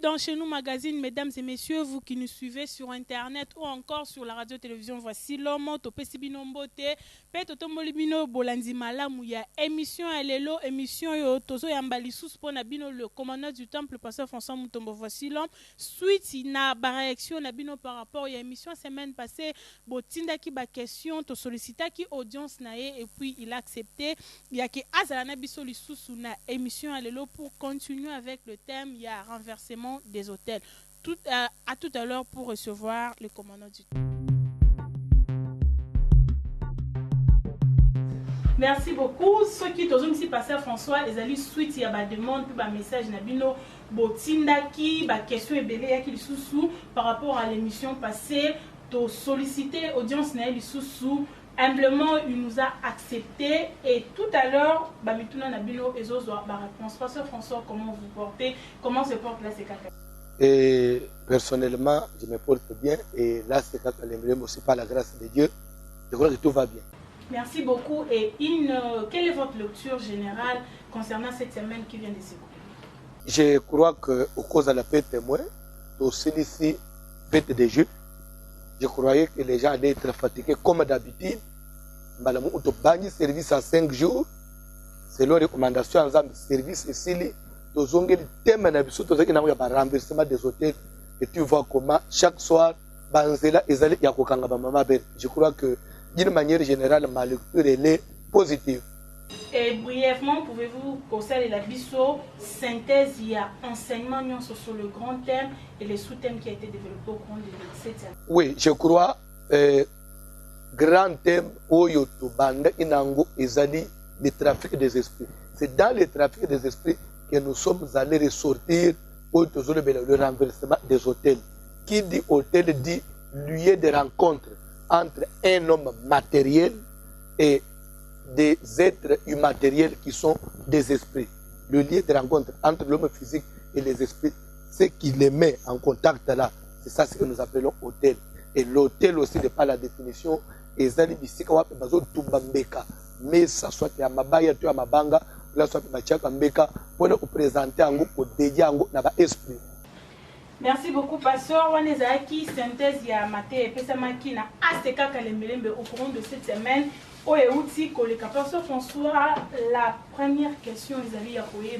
dans Chez nous Magazine, mesdames et messieurs, vous qui nous suivez sur Internet ou encore sur la radio-télévision, voici l'homme, Topesi Bino Mbote, Peto Tomboli Bino Bolandi Malamu, ya émission Alelo, émission yo Tozo Yambali Suspona Bino, le commandant du temple, le pasteur François Moutombo, voici l'homme. Suite, na ba réaction na Bino par rapport à l'émission semaine passée, Botinda ki ba question, to sollicita ki audience nae, et puis il a accepté. Il y a qui Azalana Biso Lisusu na émission Alelo pour continuer avec le thème, il y a renversement des hôtels. À tout à l'heure pour recevoir le commandant du temps. Merci beaucoup. Ceux qui ont ici passé François, ils allaient suite, il y a des demandes, puis des messages, Nabino, Botindaki, des questions et belé, qui sous par rapport à l'émission passée, de solliciter audience Naël sous. Humblement, il nous a accepté et tout à l'heure, Bamituna Nabino et Zozoa, réponse. Pasteur François, comment vous portez? Comment se porte la CKK? Et personnellement, je me porte bien et là, c'est quand on aussi par la grâce de Dieu, je crois que tout va bien. Merci beaucoup. Et quelle est votre lecture générale concernant cette semaine qui vient de s'écouler? Je crois qu'au cause de la fête témoin, aussi ici, fête des Juifs, je croyais que les gens allaient être fatigués comme d'habitude. Malamou Outobani, service à 5 jours, selon les recommandations en service ici, le thème de renversement des hôtels. Et tu vois comment chaque soir, je crois que d'une manière générale, ma lecture est positive. Et brièvement, pouvez-vous conseiller la biso synthèse, il y a enseignement sur le grand thème et les sous-thèmes qui a été développé au cours de cette semaine? Oui, je crois grand thème Oyoto Banda Inango Ezali, le trafic des esprits. C'est dans le trafic des esprits que nous sommes allés ressortir le renversement des hôtels. Qui dit hôtel dit lieu de rencontre entre un homme matériel et des êtres immatériels qui sont des esprits. Le lieu de rencontre entre l'homme physique et les esprits, ce qui les met en contact là, c'est ça ce que nous appelons hôtel. Et l'hôtel aussi, de par la définition, mais ça soit à Mabaya, à Mabanga, là soit à Mbeka, pour nous présenter en groupe dédié en groupe esprit. Merci beaucoup, Pasteur Wanezaki. Synthèse, il y a Maté et Pesamaki na ACK Kalembelembe au courant de cette semaine. Au Eouti, Koleka. Pasteur François, la première question, ils avaient appuyé,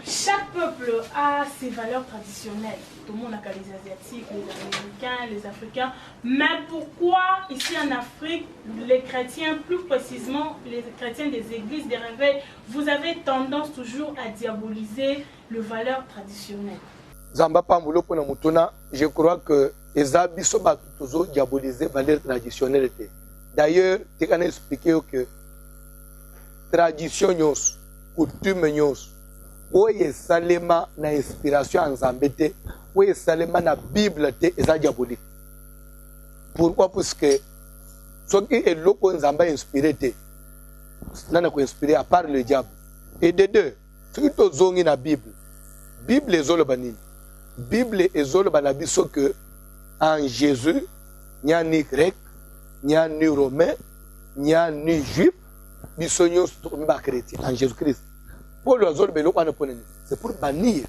chaque peuple a ses valeurs traditionnelles. Tout le monde a les Asiatiques, les Américains, les Africains. Mais pourquoi, ici en Afrique, les chrétiens, plus précisément les chrétiens des églises des réveils, vous avez tendance toujours à diaboliser les valeurs traditionnelles? Zamba Pambulo Pona Mutuna, je crois que les abysses sont toujours diabolisés les valeurs traditionnelles. D'ailleurs, tu as expliqué que tradition, coutume, oye salema na inspiration en Zambété, oye salema na Bible te est diabolique. Pourquoi? Parce que ce qui est loco en Zamba inspiré te, n'a pas inspiré à part le diable. Et de deux, ce qui est zongi na Bible, Bible est zolobanine. Bible est zolobanabisso que en Jésus, il n'y a ni grec, il n'y a ni romain, il n'y a ni juif, bisognos chrétien en Jésus-Christ. C'est pour bannir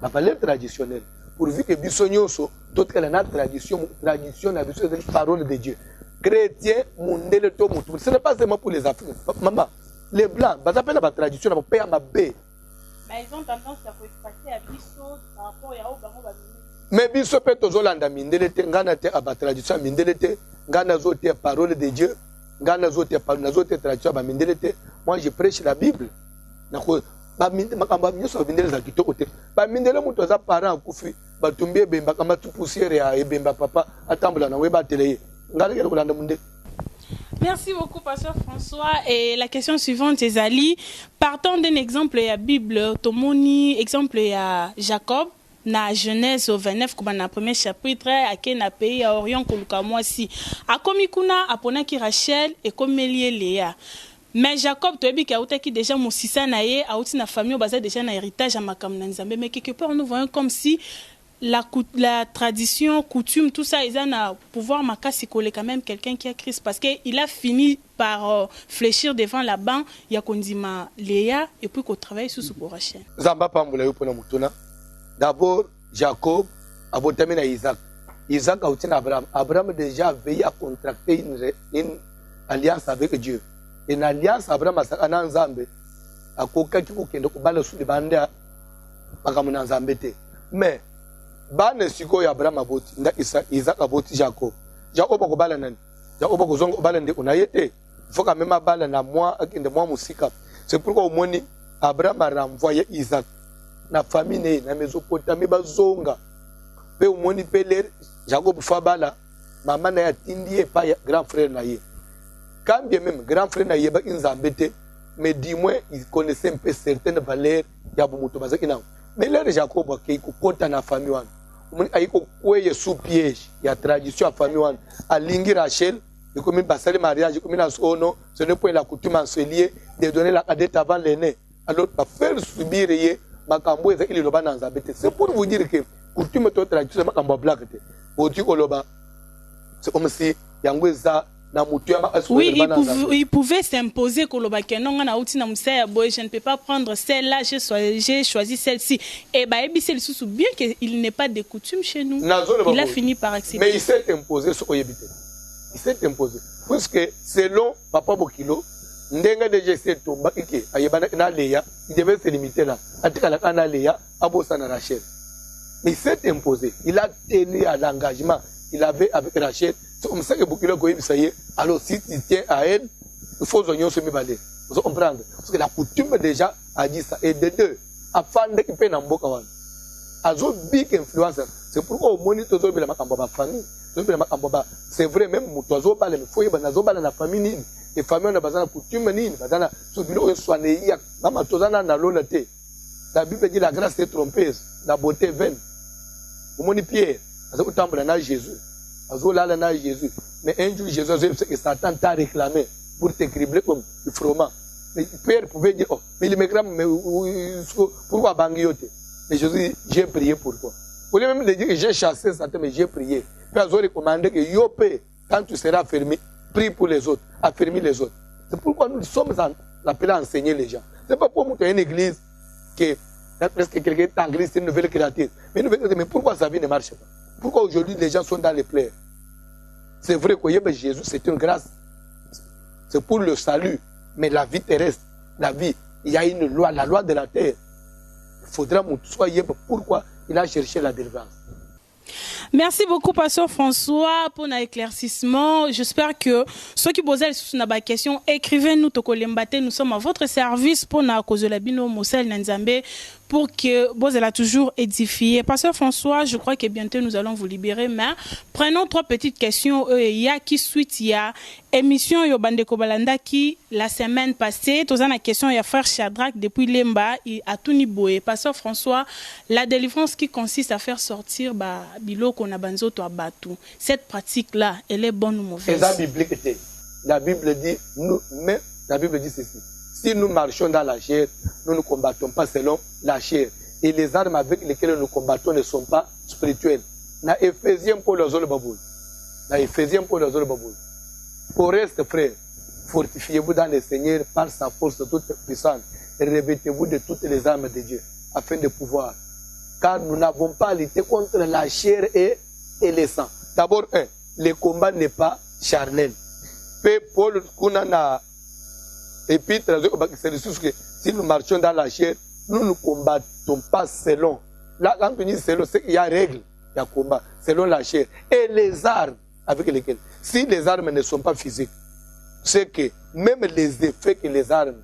la valeur traditionnelle. Pourvu que bisognos, toute la tradition, la parole de Dieu. Chrétien, ce n'est pas seulement pour les Africains. Maman, les blancs, ils appellent la tradition, ils payent ma baie. Ils ont tendance à passer à Bisso par rapport à Obama. Mais Bisso peut Zolanda Mindelete, Ganate à la tradition Mindelete, Ganazote parole de Dieu, Ganazote tradition Mindelete. Moi je prêche la Bible. Merci beaucoup, Pasteur François. Et la question suivante, Ezali, partons d'un exemple, il y a Bible, Tomoni, exemple, il y a Jacob, na Genèse au 29, comme dans le premier chapitre, à Kena pays, à Orient, Koluka, moi si. À Komikuna, à Ponaki Rachel, et comme Léa. Mais Jacob, tu as dit qu'il déjà mon sisa naïe, a aussi na famille, basé déjà na héritage à Makam Nanzambe. Mais quelque part, nous voyons comme si la tradition, coutume, tout ça, ils ont un pouvoir makasi coller quand même quelqu'un qui a Christ. Parce qu'il a fini par fléchir devant la banque, il y a qu'on dit Léa, et puis qu'on travaille sur ce pour Rachel. Zamba Pamboula, pour la Moutona. D'abord, Jacob a voté Isaac. Isaac a obtenu Abraham. Abraham déjà veillé à contracter une alliance avec Dieu. Une alliance, Abraham a fait un Zambé. A koka qui kokende ko bala su de bande makamuna Zambete. Mais bane siko ya Abraham aboti nda Isaac aboti Jacob. Jacob ko bala nani? Jacob ko zongo bala nde unayete. Faut quand même bala na moi akende moi musika. C'est pourquoi au moni Abraham a renvoyé Isaac na famille na Mésopotamie bazonga. Pe au moni pele Jacob fabala maman na tindi pa grand frère na ye. Quand bien même grand frère na ye ba inzambete, mais du moins il connaissait un peu certaines valeurs ya bomuto bazaki na. Mais là Jacob qui kokota na famille wana. Omoni ayiko kweye sous piège ya tradition ya famille wana. Alingi Rachel et comme une basale mariage comme une sono, ce n'est pas la coutume en se lier de donner la cadette avant l'aîné. Alors pas faire subir ye makambo eza ili loba na nzambete. C'est pour vous dire que coutume to tradition makambo black te. Oti koloba. C'est comme si yango eza na mutu ya oui, il pouvait s'imposer koloba kenon na outi na musaya boy, je ne peux pas prendre celle-là, j'ai choisi celle-ci. Et bah ebi c'est sous bien qu'il n'est pas de coutume chez nous. Il a fini par accepter. Mais il s'est imposé sur Oyebite. Il s'est imposé. Puisque selon Papa Bokilo, Ndenga déjà s'est tombé, il devait se limiter là. Rachel. Mais il s'est imposé. Il a tenu à l'engagement qu'il avait avec Rachel. C'est comme ça que Bokilo Goyib, ça y est. Alors si tu tiens à elle, il faut oignons se mébaler. Vous comprenez? Parce que la coutume déjà a dit ça. Et de deux, afin qu'il paye dans Bokawan. Azo big influence. C'est pourquoi au moniteur de la famille. C'est vrai, même Moutozo parle, mais il faut y avoir la famille. Les familles ont besoin de coutume. La Bible dit la grâce est trompeuse, la beauté vaine. Au moni Pierre, au temple de Jésus. Jésus. Mais un jour, Jésus a dit que Satan t'a réclamé pour te cribler comme du froment. Mais Pierre pouvait dire, oh, mais il me réclame, mais pourquoi bangiote? Mais Jésus dit, j'ai prié pour toi. Vous voulez même dire que j'ai chassé Satan, mais j'ai prié. Puis ils ont recommandé que Yopé, quand tu seras fermé, prie pour les autres, affermis les autres. C'est pourquoi nous sommes appelés à enseigner les gens. Ce n'est pas pour monter une église que presque quelqu'un est en église, c'est une nouvelle créature. Mais pourquoi sa vie ne marche pas? Pourquoi aujourd'hui les gens sont dans les plaies? C'est vrai que Jésus, c'est une grâce. C'est pour le salut. Mais la vie terrestre, la vie, il y a une loi, la loi de la terre. Il faudra que soyez pourquoi il a cherché la délivrance. Merci beaucoup, Pasteur François, pour l'éclaircissement. J'espère que ceux qui posent la question, écrivez-nous, nous sommes à votre service pour la cause de la bino Mosel Nanzambe, pour que vous allez toujours édifier. Pasteur François, je crois que bientôt nous allons vous libérer, mais prenons trois petites questions. Il y a qui suite, il y a émission Yobande Kobalanda qui la semaine passée, tous la question il y a frère Shadrach depuis Lemba à Tuniboé. Pasteur François, la délivrance qui consiste à faire sortir bilo qu'on a banzo to abatu. Cette pratique là, elle est bonne ou mauvaise? La Bible dit la Bible dit ceci. Si nous marchons dans la chair, nous ne combattons pas selon la chair. Et les armes avec lesquelles nous combattons ne sont pas spirituelles. Na Éphésiens Paul Ozol Baboul. Na Éphésiens Paul Ozol Baboul. Au reste, frère, fortifiez-vous dans le Seigneur par sa force toute puissante et revêtez-vous de toutes les armes de Dieu afin de pouvoir. Car nous n'avons pas à lutter contre la chair et le sang. D'abord, le combat n'est pas charnel. Paul Kunana épître, c'est si nous marchons dans la chair, nous ne combattons pas selon. Là, quand on dit selon, c'est qu'il y a règle, il y a combat, selon la chair. Et les armes avec lesquelles. Si les armes ne sont pas physiques, c'est que même les effets que les armes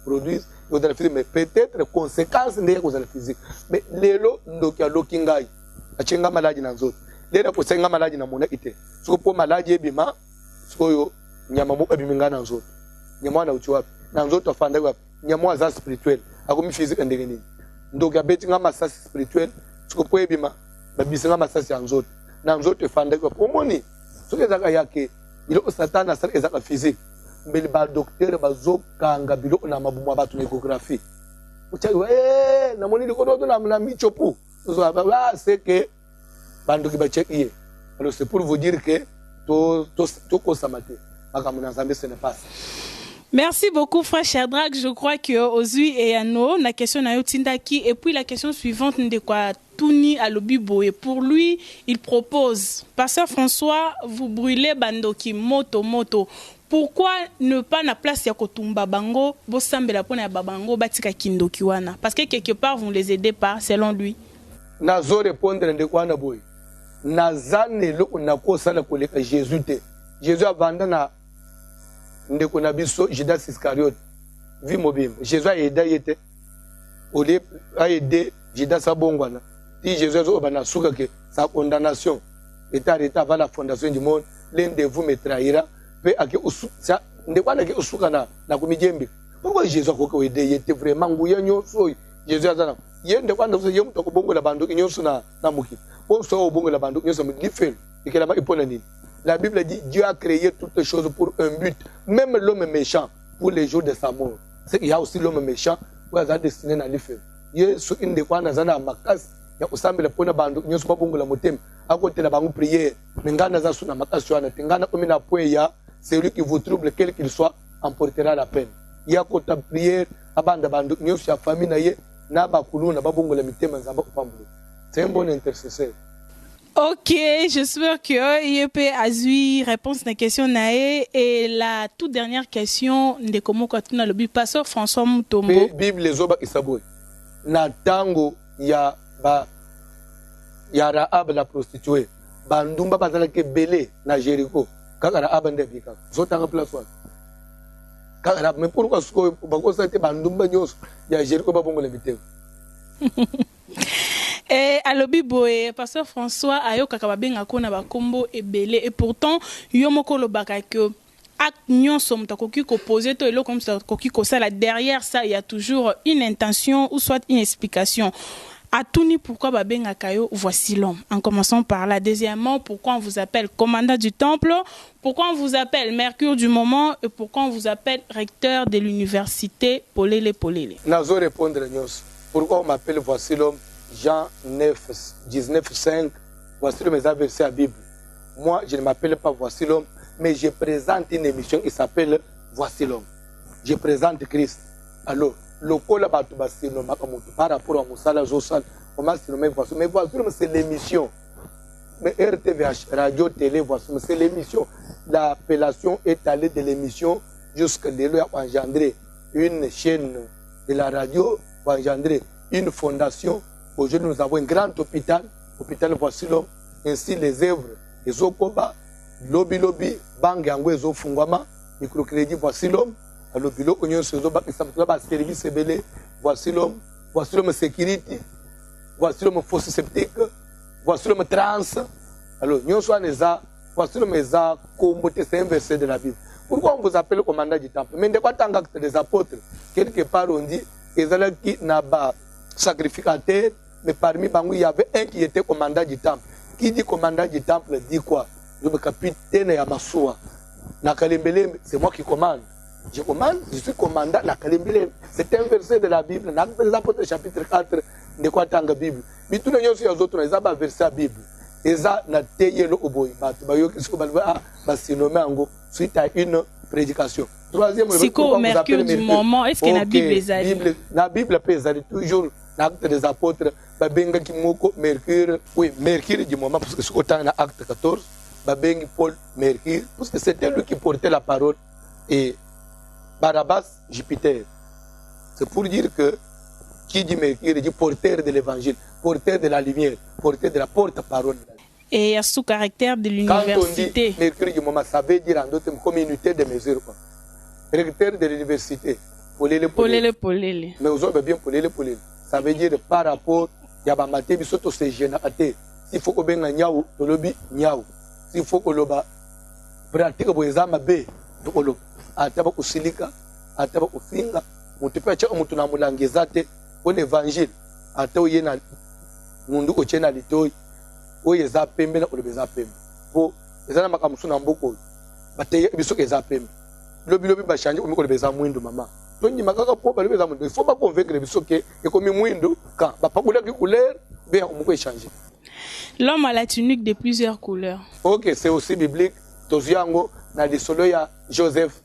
produisent, mais peut-être conséquences des physiques. Mais les lots, donc il y a l'okingai, la chenga maladie dans l'autre. Les lots, c'est une maladie dans mon équité. Ce que maladie est bima, ce que nyamamu ebiminga dans l'autre. Nyamwa na uchiwapi. Dans l'autre, fanda wapi. Nyamwa za spirituel. Akomi physique ndengeni. Donc il y a betinga massage spirituel. Ce que poe bima, babisinga massage dans l'autre. Dans l'autre, fanda wapi. Omoni. Ce que zaka yake, il est au satan na sal ezaka physique. Mais le docteur bazo kanga bilo na mabumu abatu na échographie. Uchawa na moni likodo na michopu. C'est que bando ki ba check hier. Alors c'est pour vous dire que to ko samate. Makamuna Nzambe ce n'est pas ça. Merci beaucoup, frère Shadrach. Je crois que Ozui et Yano, la question n'a eu tindaki. Et puis la question suivante, de quoi Atuni Alobiboye. Pour lui, il propose, Pasteur François, vous brûlez Bandoki, moto. Pourquoi ne pas na place ya kotumba bango, bosambela pona ya babango, batika kindoki wana? Parce que quelque part, vous ne les aidez pas, selon lui. Nazo répondre ndekwana boy. Nazane lo nakosa la koleka Jésus te. Jésus abanda na ndeko na biso Judas Iscariote. Vi mobim. Jésus a aidé yete. Ole a aidé Judas abongwana. Ti Jésus zo bana suka ke sa condamnation est arrêtée avant la fondation du monde. L'un de vous me trahira. Pe ake usu sa ndekwana ke usuka na kumijembe. Pourquoi Jésus ko aidé yete vraiment nguya nyoso Jésus azana. Yende kwanda vous yemu to bongo la bando nyoso na muki. On so bongo la bando nyoso me diffel. Et que là-bas il pona nini. La Bible dit Dieu a créé toutes choses pour un but, même l'homme méchant pour les jours de sa mort. C'est qu'il y a aussi l'homme méchant qui est destiné à l'enfer. Yesu inde kwa nazana makasi ya usambela pona bando nyoso kwa bongo la motem. À côté la bangu prière, ngana za suna makasi wana tingana omina point ya celui qui vous trouble quel qu'il soit emportera la peine. Ya kota prière abanda bando nyoso ya famille na ye na bakuluna babongo la mitema nzamba kupambulu. C'est un bon intercesseur. Ok, j'espère que IEP Azui réponse à la question nae. Et la toute dernière question de comment continue le pasteur François Mutombo. Bible les oba isaboy. Na tango ya Rahab la prostituée. Bandumba bazala ke belé na Jéricho. Kaka Rahab ndebika. Zotanga place wa. Kaka Rahab mais pourquoi ce que bakosa te bandumba nyos ya Jéricho babongo le biteo. Et à l'obiboé, pasteur François ayo kakababenga kona bakombo ebele et pourtant yomoko lobaka que acte nyonso mutakoki ko poser to elo comme ça koki ko sala derrière ça il y a toujours une intention ou soit une explication. Atuni pourquoi babenga kayo voici l'homme. En commençant par là. Deuxièmement, pourquoi on vous appelle commandant du temple, pourquoi on vous appelle Mercure du moment et pourquoi on vous appelle recteur de l'université Polele. Nazo répondre nyos. Pourquoi on m'appelle voici l'homme? Jean 9, 19, 5, voici le message versé à la Bible. Moi, je ne m'appelle pas voici l'homme, mais je présente une émission qui s'appelle Voici l'homme. Je présente Christ. Alors, le col par rapport à Moussala Josan, on m'a nommé voici. Mais voici l'homme, c'est l'émission. Mais RTVH, radio, télé, voici l'homme, c'est l'émission. L'appellation est allée de l'émission jusqu'à l'élo a engendré une chaîne de la radio, a engendré une fondation. Aujourd'hui, nous avons un grand hôpital, hôpital Voici l'homme, ainsi les œuvres, les Okoba, Lobby, Bangango, les Ofungwama, microcrédit Voici l'homme, Lobilo, Union Sozoba, service Ebele, Voici l'homme sécurité, Voici l'homme fosse sceptique, Voici l'homme trans. Alors, nous sommes les Voici l'homme c'est un verset de la Bible. Pourquoi on vous appelle commandant du temple? Mais de quoi tant d'actes des apôtres? Quelque part, on dit, Ezala qui n'a pas sacrificateur, mais parmi eux, il y avait un qui était commandant du temple. Qui dit commandant du temple dit quoi? Je suis capitaine à Massoua. C'est moi qui commande. Je commande, je suis commandant. C'est un verset de la Bible. Dans les apôtres chapitre 4, de quoi tant la Bible. Mais tous les autres, ils ont un verset de la Bible. Ils ont tayé le oboy. Suite à une prédication. Troisième, Psycho, Mercure du moment, est-ce que la Bible est allée? La Bible peut aller toujours. L'acte des apôtres, Babenga Kimoko, Mercure, oui, Mercure du moment, parce que c'est autant dans l'acte 14, Babengi Paul, Mercure, parce que c'était lui qui portait la parole, et Barabbas, Jupiter. C'est pour dire que, qui dit Mercure, dit porteur de l'évangile, porteur de la lumière, porteur de la porte-parole. Et à sous caractère de l'université. Quand on dit Mercure du moment, ça veut dire en d'autres communauté de mesure. Recteur de l'université, Polele. Mais aux autres, bien Polele. Ça veut dire par rapport à Yabamate, Bisoto se génératé. S'il faut que ben nyao, tolobi nyao. S'il faut que l'oba pratique boezama be, to olo. Ataba usilika, ataba ufinga, mutupa cha mutuna mulangezate, pour l'évangile. Atao yena mundu ochena litoi, oye za pembe na olobeza pembe. Po ezana makamusu na mboko. Bateye bisoke za pembe. Lobi ba changer ko olobeza mwindu mama. Il faut pas convaincre les gens que comme quand couleur, bien on peut changer. L'homme a la tunique de plusieurs couleurs. Ok, c'est aussi biblique. Toziango, dans les solos, il y a Joseph.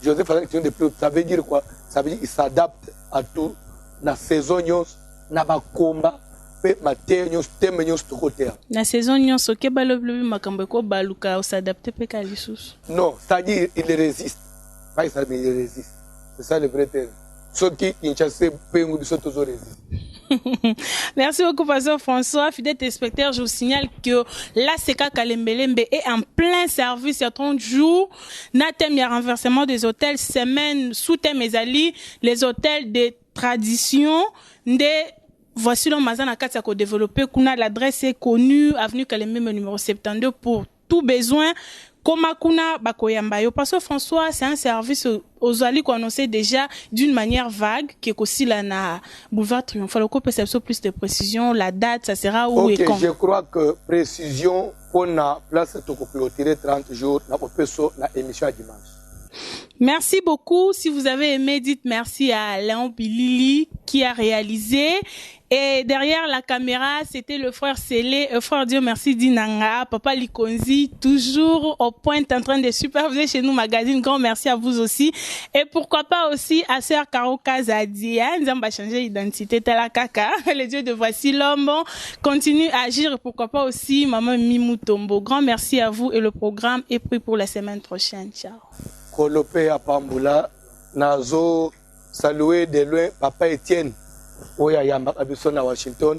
Joseph a la tunique de plusieurs. Ça veut dire quoi? Ça veut dire qu'il s'adapte à tout. Dans saison, dans le combat, pe matin nyos teme nyos tokotea. La saison nyonso ke baloblobi makambo ko baluka o s'adapter pe ka lisusu. Non, c'est-à-dire il résiste. Pas ça mais il résiste. C'est ça le vrai terme. Ceux qui Kinshasa pe ngu biso toujours résiste. Merci beaucoup, Pasteur François. Fidèle téléspectateur, je vous signale que la CK Kalembelembe est en plein service il y a 30 jours. Natem, il y a renversement des hôtels, semaine sous thème Ezali, les hôtels de tradition, voici le Mazana Katsako développé. Kuna, l'adresse est connue, avenue Kalembe, numéro 72 pour tout besoin. Komakuna Bakoyambayo. Pasteur François, c'est un service aux alliés qu'on annonçait déjà d'une manière vague, qui est aussi là na boulevard Triomphal. Qu'on peut savoir plus de précision, la date, ça sera où et quand. Je crois que précision, on a place de clôturer 30 jours, na émission à dimanche. Merci beaucoup. Si vous avez aimé, dites merci à Léon Bilili qui a réalisé. Et derrière la caméra, c'était le frère Célé, frère Dieu merci Dinanga, papa Likonzi, toujours au point en train de superviser chez nous magazine. Grand merci à vous aussi. Et pourquoi pas aussi à sœur Caro Kazadi, hein, nous allons changer d'identité, tela kaka, le Dieu de Voici l'homme, continue à agir. Et pourquoi pas aussi maman Mimou Tombo. Grand merci à vous et le programme est pris pour la semaine prochaine. Ciao. Kolope à Pambula, Nazo, saluer de loin papa Étienne. Oya Yamba Abison à Washington.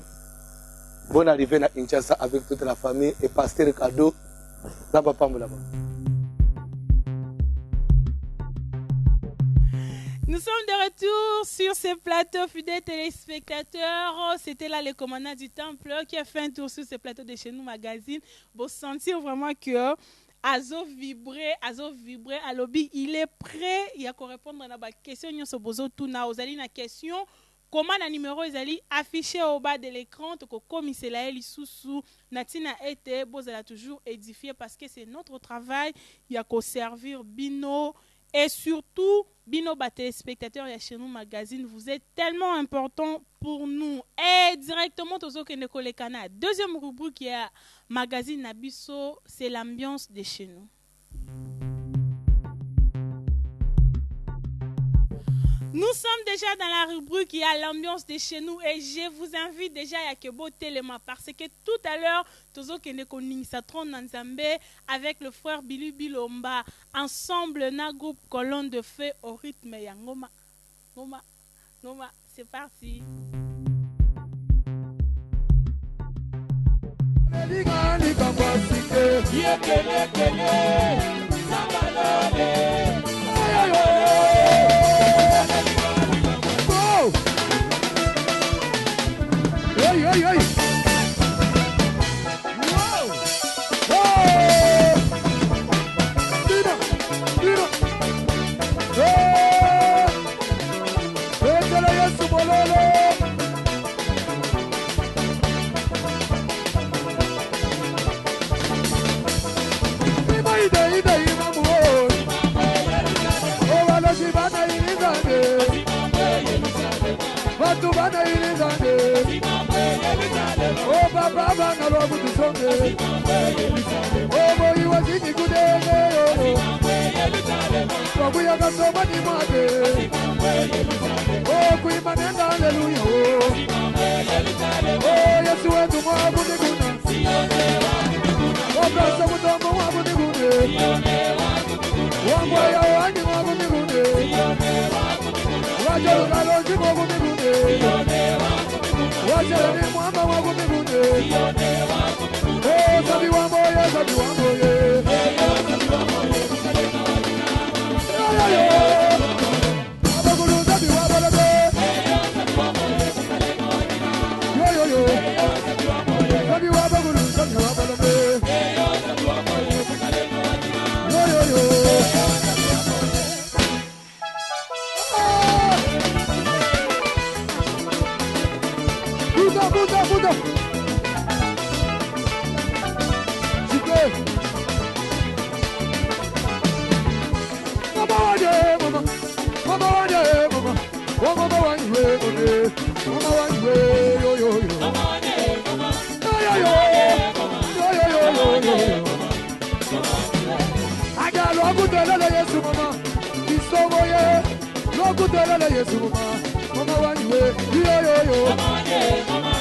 Bonne arrivée à Kinshasa avec toute la famille et pasteur Kado. Là-bas, là-bas. Nous sommes de retour sur ce plateau, fidèles téléspectateurs. C'était là le commandant du temple qui a fait un tour sur ce plateau de chez nous magazine. Pour sentir vraiment que Azo vibrer, à lobby, il est prêt. Il y a qu'à répondre à la question. Nous sommes besoin tout na. Vous allez une question. Comment le numéro est affiché au bas de l'écran, comme c'est là, sous Natina été, vous allez toujours édifier parce que c'est notre travail. Il y a qu'à servir Bino et surtout Bino téléspectateurs et chez nous magazine. Vous êtes tellement important pour nous et directement tous ceux qui ne connaissent pas. Deuxième rubrique qui est magazine Nabiso, c'est l'ambiance de chez nous. Nous sommes déjà dans la rubrique qui a l'ambiance de chez nous et je vous invite déjà à Kebo Téléma parce que tout à l'heure, Tozo Kenekoni Satron Nanzambe avec le frère Bilu Bilomba, ensemble na groupe colonne de feu au rythme ya ngoma. Ngoma, c'est parti. Hey, hey, hey. Wow. Oh. Dino. Hey. Hey, Yesu bololo. Ida imamu. Oh, wala shibana ilizande. Watu bana ilizande. Oh, Baba, Baba, Robu to Sunday. Oh, boy, you was in the good day. Oh, we have got so many money. Oh, Queen Manenda, hallelujah. Oh, yes, you went to Mabu de Guna. Oh, Brasa Mutombo Mabu de Guna. One way, I want Mabu de Guna. Raja Galoji Mabu de Guna. Watch out, I'm Mama Wago Mibune. Oh, Sabi Wambo, yes, Sabi Wambo, yes. Abagulu, Sabi Wambo, yo. Sabi Wambo, Sabi Wambo, yo. Buda. Chique. Mama wanye, mama. Mama wanye, mama. Mama wanye, yo. Mama wanye, mama. Yo. Aga logu delele Yesu mama. Kisomo ye. Logu delele Yesu mama. Mama wanye, yo. Mama wanye, mama.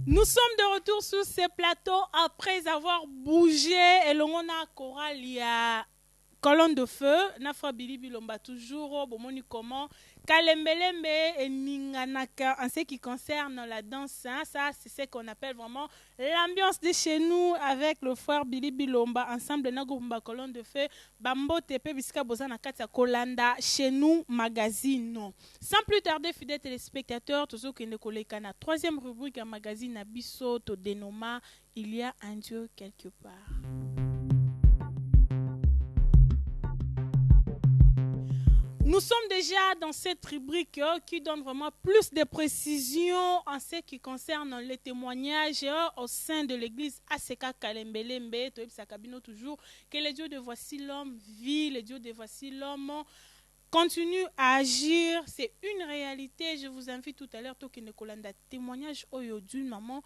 Nous sommes de retour sur ces plateaux après avoir bougé et l'on a choral il y a colonne de feu. Nafra Bilibi Lomba toujours bomoni comment Kalembelembe et Ninganaka en ce qui concerne la danse. Hein, ça c'est ce qu'on appelle vraiment l'ambiance de chez nous avec le frère Bilibi Lomba ensemble na groupe colonne de feu Bambo Tepe Biska Bozana Katia Kolanda chez nous magazine. Sans plus tarder fidèles téléspectateurs, tous ceux qui ne connaissent pas la troisième rubrique à magazine Abisso to Denoma, il y a un Dieu quelque part. Nous sommes déjà dans cette rubrique qui donne vraiment plus de précisions en ce qui concerne les témoignages au sein de l'église ACK Kalembelembe, toujours que le Dieu de Voici l'homme vit, le Dieu de Voici l'homme continue à agir. C'est une réalité. Je vous invite tout à l'heure, tout qui ne colanda témoignage d'une maman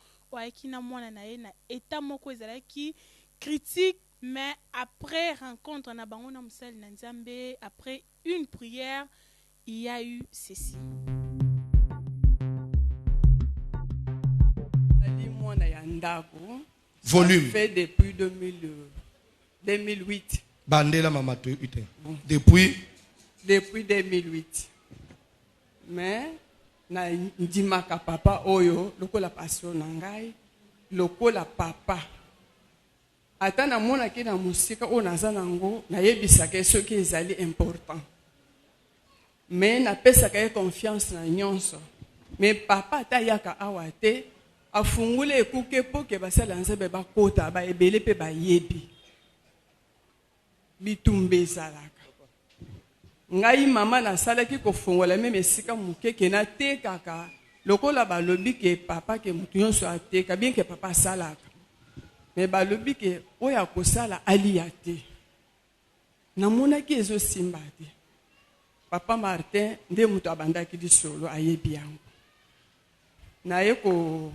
qui na mwana na na état moko qui critique. Mais après rencontre na bango na musali na Nzambe, après une prière, il y a eu ceci. Volume. Fait depuis 2008. Bandela mamato ite. Depuis 2008. Mais na ndimaka papa oyo lokola passion na ngai, lokola papa. Ata na mona ki na musika o naza nango na yebisaka soki ezali important. Mais na pesaka ye confiance na nyonso. Mais papa ata yaka awa te afungule ekuke poke basala Nzambe bakota ba ebele pe ba yebi. Bitumbe ezalaka. Ngai mama na salaki kofungola meme esika mukeke na te kaka lokola balobi ke papa ke mutu nyonso ateka bien ke papa salaka. Mais balobi ke oya kosala aliate namona ki ezo simba te papa Martin nde mutu abandaki di solo ayebi yango na ye ko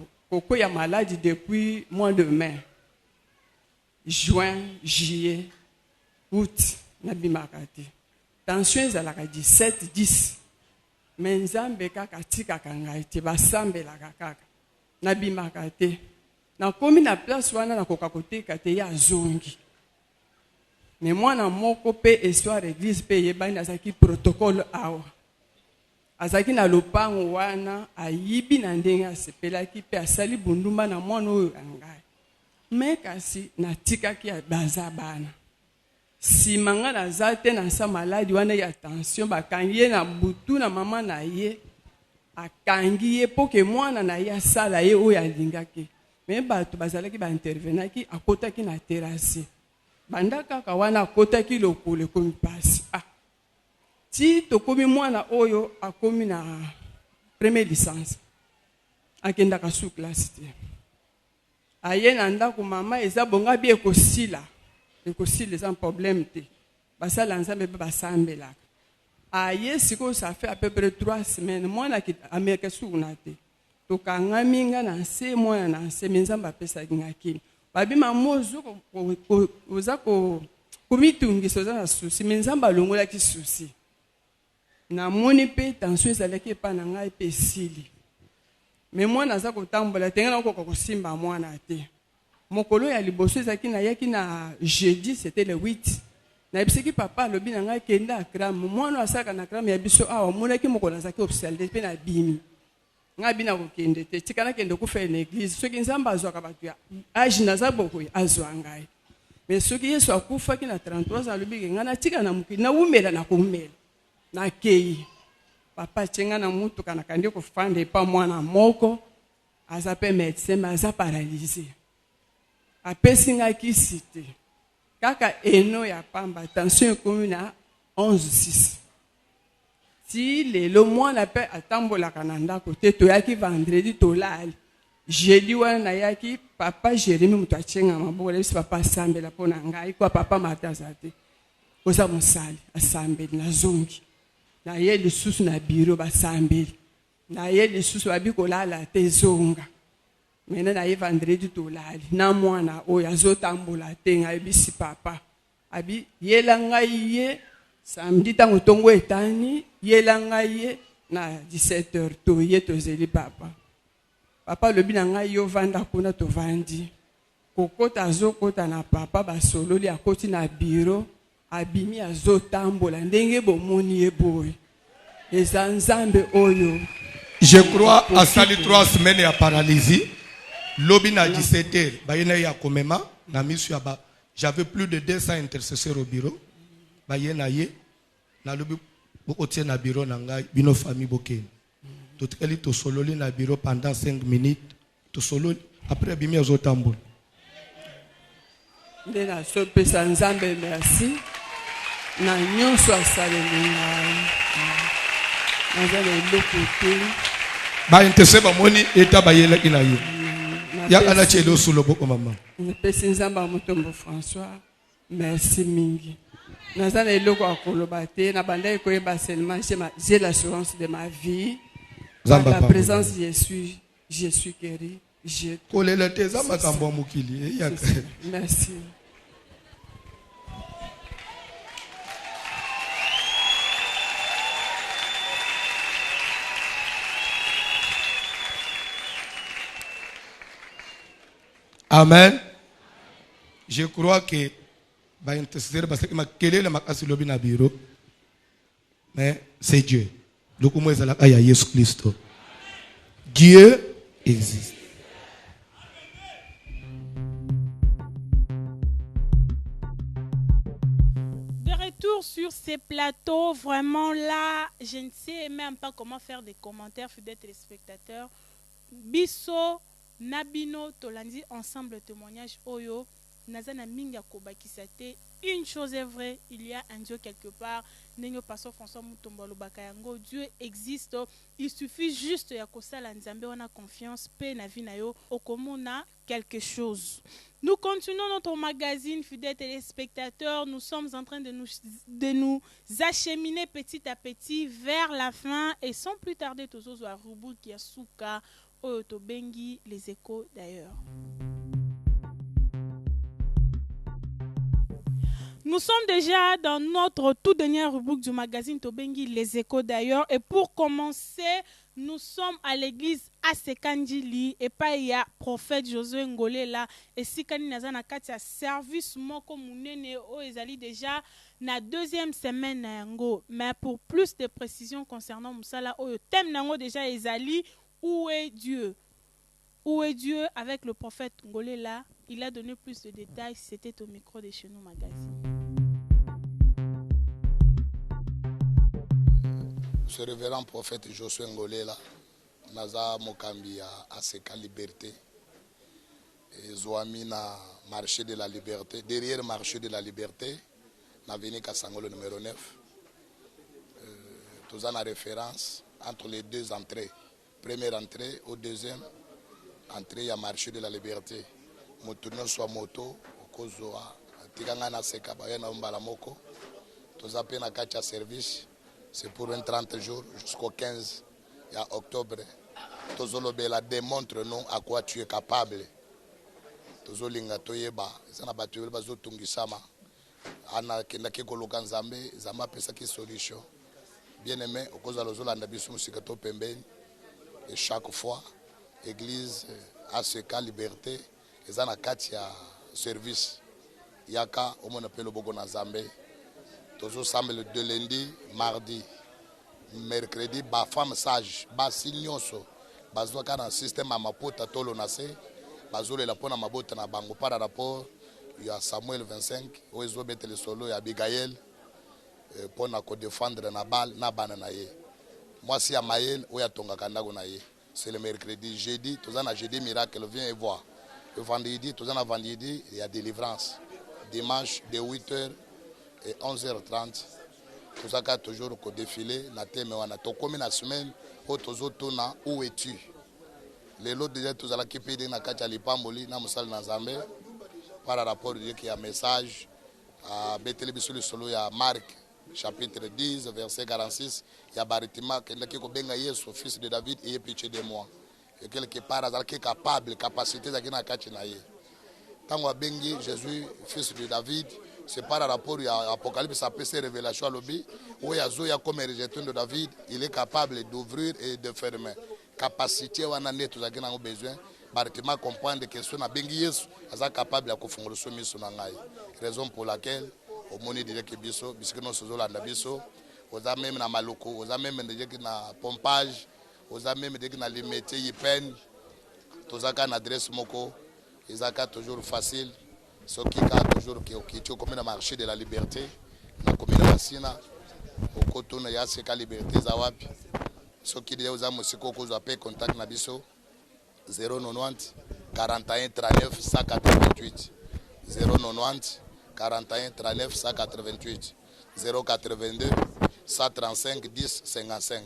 ya maladie depuis mois de mai juin juillet août na bimaka te tension ezalaka 17-10 mais Nzambe kaka tikaka ngai te basambelaka kaka na bimaka te nakomi na place wana nakoka koteka te ya zongi. Mais mwana moko pe histoire église pe yebani azaki protocole awa. Azaki na lopango wana ayibi na ndenge asepelaki pe asali bundumba na mwana oyo angai. Mais kasi natikaki ya baza bana. Sima nga naza te na sa maladi wana ya tension bakangi ye na butu na mama na ye akangi ye po ke mwana na ye asala ye oyo alingaki. Mais bato bazalaki ba intervenaki akotaki na terrasse. Banda kaka wana akotaki lokolo komi pasi. Ti tokomi mwana oyo akomi na première licence. Akendaka sous classe te. Aye na ndako mama eza bonga bi ekosila. Ekosila eza problème te. Basala nzambe ba basambelaka. Aye siko ça fait à peu près 3 semaines mwana ki ameka suna te. Tokanga minga na nse mwana na nse nzambe apesa ngaki. Babima mozo oza ko komitungisa oza na susi nzambe alongola ki susi. Na moni pe tension ezalaki epa na ngai pe sili. Mais mwana aza kotambola tenga na ko kosimba mwana te. Mokolo ya liboso ezaki na yaki na jeudi c'était le 8. Na bisiki papa lobi na ngai kenda akram mwana asaka na akram ya biso awa monaki mokolo azaki obselde pe na bimi. Nga bina ko kende te tikana kende ko faire l'église soki nzamba azwaka batu ya age na zaboko azwa ngai. Mais soki Yesu akufa ki na 33 ans lobi nga na tika na mukili na umela na kumela. Na kei papa chenga na mutu kana kandi ko fande pa mwana moko aza pe médecin mais aza paralysé apesi nga kisite kaka eno ya pamba tension ekomi na 11,6 ti lelo mwana pe atambolaka na ndako te toyaki vendredi tolali jeudi wana yaki papa Jérémie mutu achenga maboko lebisi papa asambela mpo na ngai kwa papa Martin aza te oza mosali asambeli na zongi na ye lisusu na biro basambeli na ye lisusu babi kolala te zonga mena na ye vendredi tolali na mwana oyo azotambola te ngai bisi papa abi yela ngai ye samedi tango tongo etani yela ngai ye na 17h to ye tozeli papa papa lobi na ngai yo vanda kuna tovandi kokota azokota na papa basololi akoti na biro abimi azotambola ndenge bomoni ye boye eza nzambe oyo. Je crois à sali 3 semaines ya paralysie lobi na 17h bayena ya komema na misu ya ba j'avais plus de 200 intercesseurs au bureau bayena ye na lobi bokotie na bureau na ngai bino famille bokeni totikali tosololi na bureau pendant 5 minutes tosololi après bimi azotambola nde na sopesa nzambe merci na nyonso asaleli ngai nazala eloko te ba intercesseur bamoni eta bayelaki na ye yakana chelo sulo boko mama napesi nzambe ya motombo François merci mingi nazala eloko akoloba te na banda ekoyeba seulement j'ai l'assurance de ma vie par la présence je suis guéri. Merci. Amen. Je crois que mais c'est Dieu. Dieu existe. De retour sur ces plateaux, vraiment là, je ne sais même pas comment faire des commentaires, fidèles téléspectateurs. Bisso, Nabino, Tolandi, ensemble témoignage Oyo, Nazana Minga Kobakisate. Une chose est vraie, il y a un Dieu quelque part. Nengo Pastor François Mutombolo Bakayango, Dieu existe. Il suffit juste ya kosala nzambe on a confiance, pe na vie na yo, okomona quelque chose. Nous continuons notre magazine, fidèles téléspectateurs. Nous sommes en train de nous acheminer petit à petit vers la fin. Et sans plus tarder, Tozozo à Rubu Kiasuka, Oyoto Bengi, les échos d'ailleurs. Nous sommes déjà dans notre toute dernière rubrique du magazine Tobengi Les Échos d'ailleurs. Et pour commencer, nous sommes à l'église Asekandili et pas il y a prophète Josué Ngolé là. Et si Kani Nazana Katia service moko munene o ezali déjà na deuxième semaine na yango. Mais pour plus de précisions concernant Moussala o thème nango déjà ezali où est Dieu? Où est Dieu avec le prophète Ngolé là? Il a donné plus de détails. C'était au micro de Chez Nous Magazine. Ce révérend prophète Josué Ngolé là, naza mokambi à Seka Liberté, et Zoami na marché de la Liberté, derrière marché de la Liberté, na veni Kasangolo numéro 9. Tous en référence entre les deux entrées. Première entrée au deuxième entrée, il y a marché de la Liberté. Motournon soit moto, Okozoa, Tigangana Seka, Bayana Umbalamoko, tous appelés na Kacha service. C'est pour un 30 jours jusqu'au 15 octobre. Tozolobela démontre-nous à quoi tu es capable. Tozolinga toyeba, sana batuel bazotungisama. Ana kenda kekoloka nzambe, zamba pesa ki solution. Bien aimé, okoza lozolanda biso musika to pembeni. Et chaque fois, église ACK Liberté, ezana kati ya service. Yaka omona pelo bogo na nzambe. Toujours semble de lundi, mardi, mercredi, ba femme sage, ba signyoso, bazwa kana système à mapota tolo nase, bazole la pona mabota na bango par rapport il y a Samuel 25, où ils ont bête le solo ya Abigail pour na ko défendre na balle na banana ye. Moi si ya Maël où ya tonga kandago na ye. C'est le mercredi, jeudi, tous en a jeudi miracle viens et voir. Le vendredi, tous en a vendredi, il y a délivrance. Dimanche de 8h et 11h30, tout ça a toujours défilé, na thème wana to comme la semaine au tozo tona où es-tu? Les lots déjà tous à la kipidi na kacha lipamboli na musal na Zambé par rapport à qu'il y a message à Betelebiso le solo ya Marc chapitre 10 verset 46 il y a baritima qui ko benga Yesu fils de David et pitié de moi et quelque part à qui capable capacité za kina kacha na ye tango bengi Jésus fils de David. C'est par rapport à l'Apocalypse, après ces révélations à l'objet, où il y a Zoya comme rejeton de David, il est capable d'ouvrir et de fermer. Capacité, on a tout ce qu'on a besoin. Baritima comprendre que ce n'a pas est capable de faire le sommet sur l'angaï. Raison pour laquelle, au moni de Kebiso, puisque nous sommes là, aux même na maloko, aux même na pompage, aux même na limité, ils peignent, tous les adresse moko, ils ont toujours facile. Ce qui a toujours qui comme le marché de la liberté, la commune de Sina, au coton de la liberté, Zawapi. Ce qui est aux amis, c'est qu'on appelle contact Nabiso 090 41 39 188 090 41 39 188 082 135 10 55.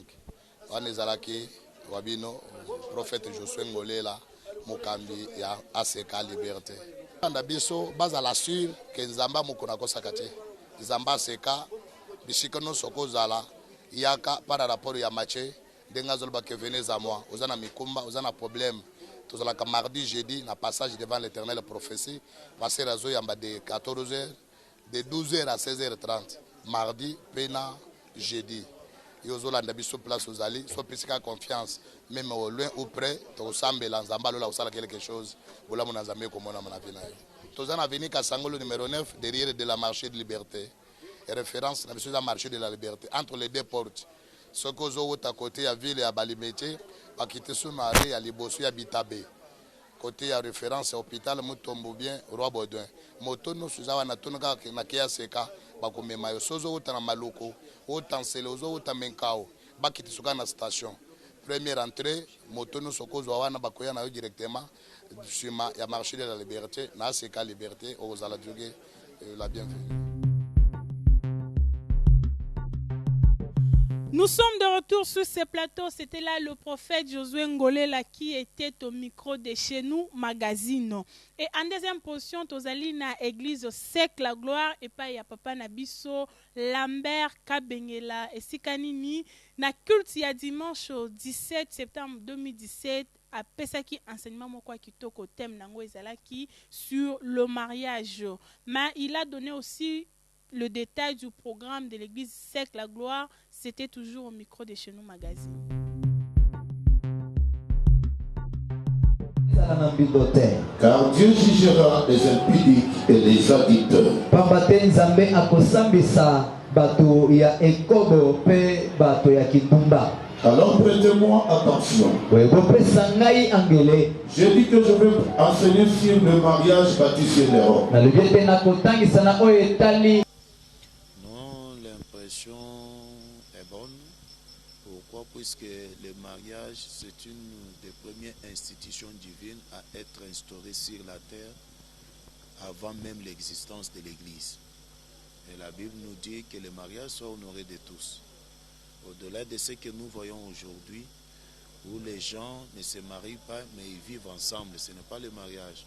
On est à qui Wabino, prophète Josué Ngolé là, Mokambi ya ACK Liberté. Biso baza la sur que nzamba mukona kosaka te nzamba seka bisika no sokozala yaka par rapport ya matché denga zolba ke venez à moi ozana mikumba ozana problème tozala ka mardi jeudi na passage devant l'Éternel prophétie passer razo yamba de 14h de 12h à 16h30 mardi pena jeudi yozola ndabiso place ozali so pisika confiance même au loin ou près to sambela nzamba lola osala quelque chose bola mona nzambe ko mona mona vina tozana veni Kasangolo numéro 9 derrière de la marché de liberté et référence na biso da marché de la liberté entre les deux portes ce que zo à côté ya ville ya Balimete akite sunare ya liboso ya Bitabe côté ya référence hôpital Mutombo bien Roi Baudouin moto no suzawa na tonaka na kia seka bakomema yo sozo uta na maloko uta nsele ozo uta menkao bakiti suka na station première entrée moto no sokozo wana bakoya na yo directement sur ya marché de la liberté na ACK Liberté aux aladjugé la bienvenue. Nous sommes de retour sur ce plateau. C'était là le prophète Josué Ngolé là, qui était au micro de Chez Nous Magazine. Et en deuxième position, tozali na église Sec la gloire et pas ya papa Nabiso Lambert Kabengela et Sikanini na culte ya dimanche 17 septembre 2017 à Pesaki enseignement moko kitoko thème nango ezalaki sur le mariage. Mais il a donné aussi le détail du programme de l'église Sec la Gloire, c'était toujours au micro de Chez Nous Magazine. Car Dieu jugera les impudiques et les adulteurs. Alors prêtez-moi attention. J'ai dit que je vais enseigner sur le mariage bâti sur les rocs. Non, l'impression est bonne. Pourquoi? Puisque le mariage, c'est une des premières institutions divines à être instaurée sur la terre avant même l'existence de l'Église. Et la Bible nous dit que le mariage soit honoré de tous. Au-delà de ce que nous voyons aujourd'hui, où les gens ne se marient pas, mais ils vivent ensemble, ce n'est pas le mariage.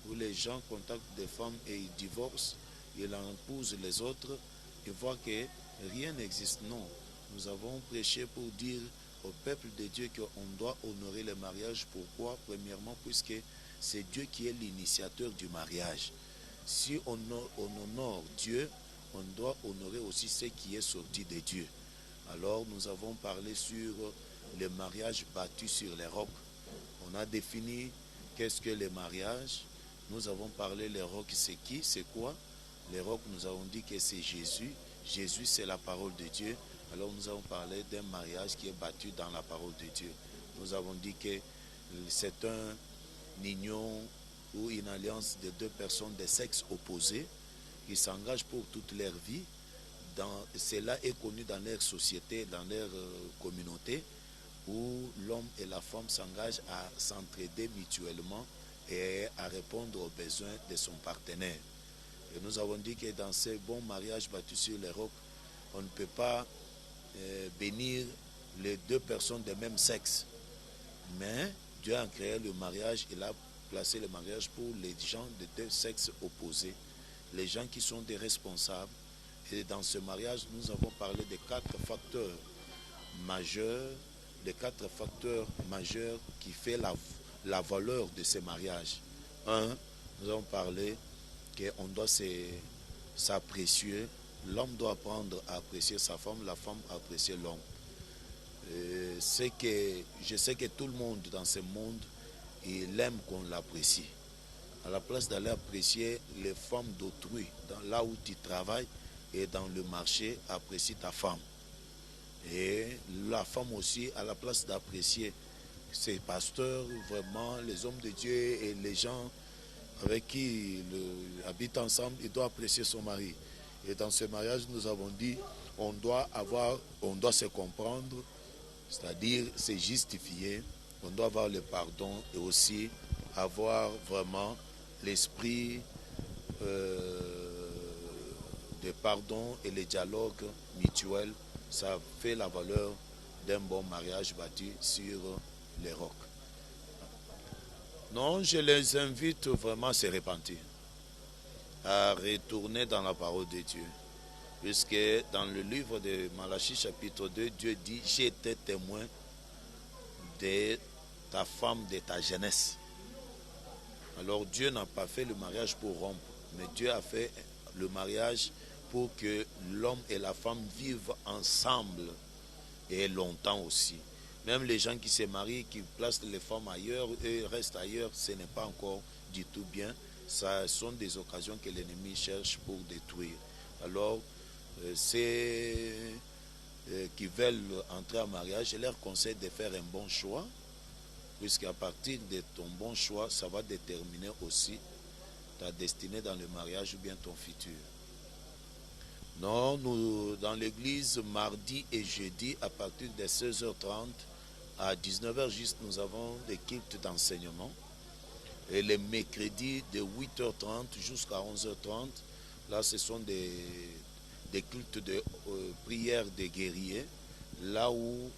Où les gens contactent des femmes et ils divorcent, ils en épousent les autres, et voient que rien n'existe. Non, nous avons prêché pour dire au peuple de Dieu qu'on doit honorer le mariage. Pourquoi? Premièrement, puisque c'est Dieu qui est l'initiateur du mariage. Si on honore Dieu, on doit honorer aussi ce qui est sorti de Dieu. Alors nous avons parlé sur le mariage bâti sur les rocs. On a défini qu'est-ce que le mariage. Nous avons parlé les rocs, c'est qui, c'est quoi? Les rocs, nous avons dit que c'est Jésus. Jésus, c'est la parole de Dieu. Alors nous avons parlé d'un mariage qui est bâti dans la parole de Dieu. Nous avons dit que c'est un union ou une alliance de deux personnes de sexe opposé qui s'engagent pour toute leur vie. Cela est connu dans leur société, dans leur communauté, où l'homme et la femme s'engagent à s'entraider mutuellement et à répondre aux besoins de son partenaire. Et nous avons dit que dans ces bons mariages bâtis sur les rocs, on ne peut pas bénir les deux personnes de même sexe. Mais Dieu a créé le mariage, il a placé le mariage pour les gens de deux sexes opposés, les gens qui sont des responsables. Et dans ce mariage, nous avons parlé de quatre facteurs majeurs, qui font la valeur de ce mariage. Un, nous avons parlé qu'on doit s'apprécier. L'homme doit apprendre à apprécier sa femme, la femme à apprécier l'homme. Je sais que tout le monde dans ce monde, il aime qu'on l'apprécie. À la place d'aller apprécier les femmes d'autrui, là où tu travailles, et dans le marché, apprécie ta femme. Et la femme aussi, à la place d'apprécier ses pasteurs, vraiment les hommes de Dieu et les gens avec qui il habite ensemble, il doit apprécier son mari. Et dans ce mariage, nous avons dit, on doit se comprendre, c'est-à-dire se justifier, on doit avoir le pardon et aussi avoir vraiment l'esprit de pardon et le dialogue mutuel. Ça fait la valeur d'un bon mariage bâti sur les rocs. Non, je les invite vraiment à se repentir, à retourner dans la parole de Dieu. Puisque dans le livre de Malachie chapitre 2, Dieu dit « J'étais témoin de ta femme, de ta jeunesse ». Alors Dieu n'a pas fait le mariage pour rompre, mais Dieu a fait le mariage pour que l'homme et la femme vivent ensemble et longtemps aussi. Même les gens qui se marient, qui placent les femmes ailleurs et restent ailleurs, ce n'est pas encore du tout bien. Ce sont des occasions que l'ennemi cherche pour détruire. Alors, ceux qui veulent entrer en mariage, je leur conseille de faire un bon choix, puisqu'à partir de ton bon choix, ça va déterminer aussi ta destinée dans le mariage ou bien ton futur. Non, nous, dans l'église, mardi et jeudi, à partir de 16h30 à 19h juste, nous avons des cultes d'enseignement. Et les mercredis, de 8h30 jusqu'à 11h30, là, ce sont des cultes de prière des guerriers, là où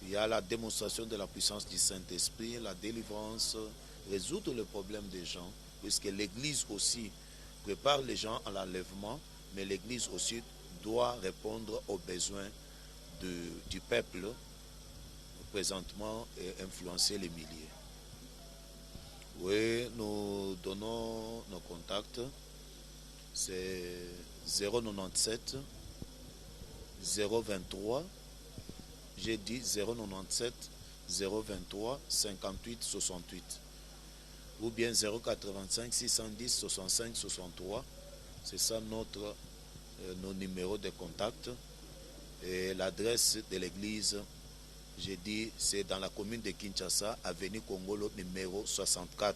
il y a la démonstration de la puissance du Saint-Esprit, la délivrance, résoudre le problème des gens, puisque l'église aussi prépare les gens à l'enlèvement, mais l'église aussi doit répondre aux besoins du peuple présentement et influencer les milliers. Oui, nous donnons nos contacts c'est 097 023, j'ai dit 097 023 58 68, ou bien 085 610 65 63. C'est ça nos numéros de contact. Et l'adresse de l'église, j'ai dit, c'est dans la commune de Kinshasa, avenue Congolo numéro 64.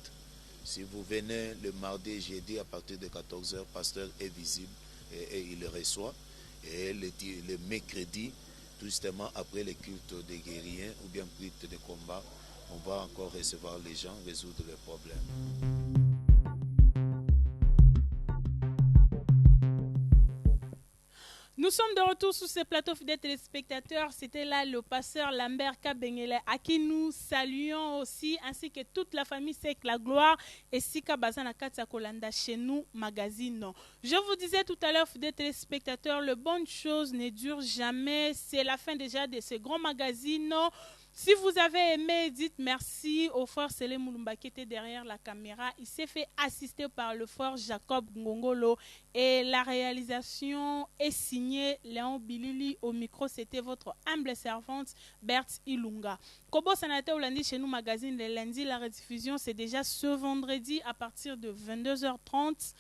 Si vous venez le mardi et jeudi à partir de 14h, le pasteur est visible et il le reçoit. Et le mercredi, tout justement après le culte des guerriers ou bien culte de combat, on va encore recevoir les gens, résoudre les problèmes. Nous sommes de retour sur ce plateau, fidèles téléspectateurs. C'était là le pasteur Lambert Kabengele, à qui nous saluons aussi, ainsi que toute la famille C'est la gloire et Sika Bazana Katsa Kolanda chez nous, magazine. Je vous disais tout à l'heure, fidèles téléspectateurs, le bonne chose ne dure jamais. C'est la fin déjà de ce grand magazine. Si vous avez aimé, dites merci au frère Sele Moulumba qui était derrière la caméra. Il s'est fait assister par le frère Jacob Ngongolo et la réalisation est signée Léon Bilili. Au micro, c'était votre humble servante Berthe Ilunga. Kobo Sanata Olandi chez nous magazine le lundi. La rediffusion c'est déjà ce vendredi à partir de 22h30.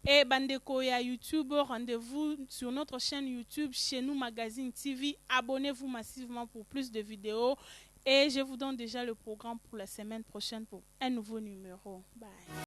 Et Bandeko ya YouTube, rendez-vous sur notre chaîne YouTube chez nous Magazine TV. Abonnez-vous massivement pour plus de vidéos. Et je vous donne déjà le programme pour la semaine prochaine pour un nouveau numéro. Bye.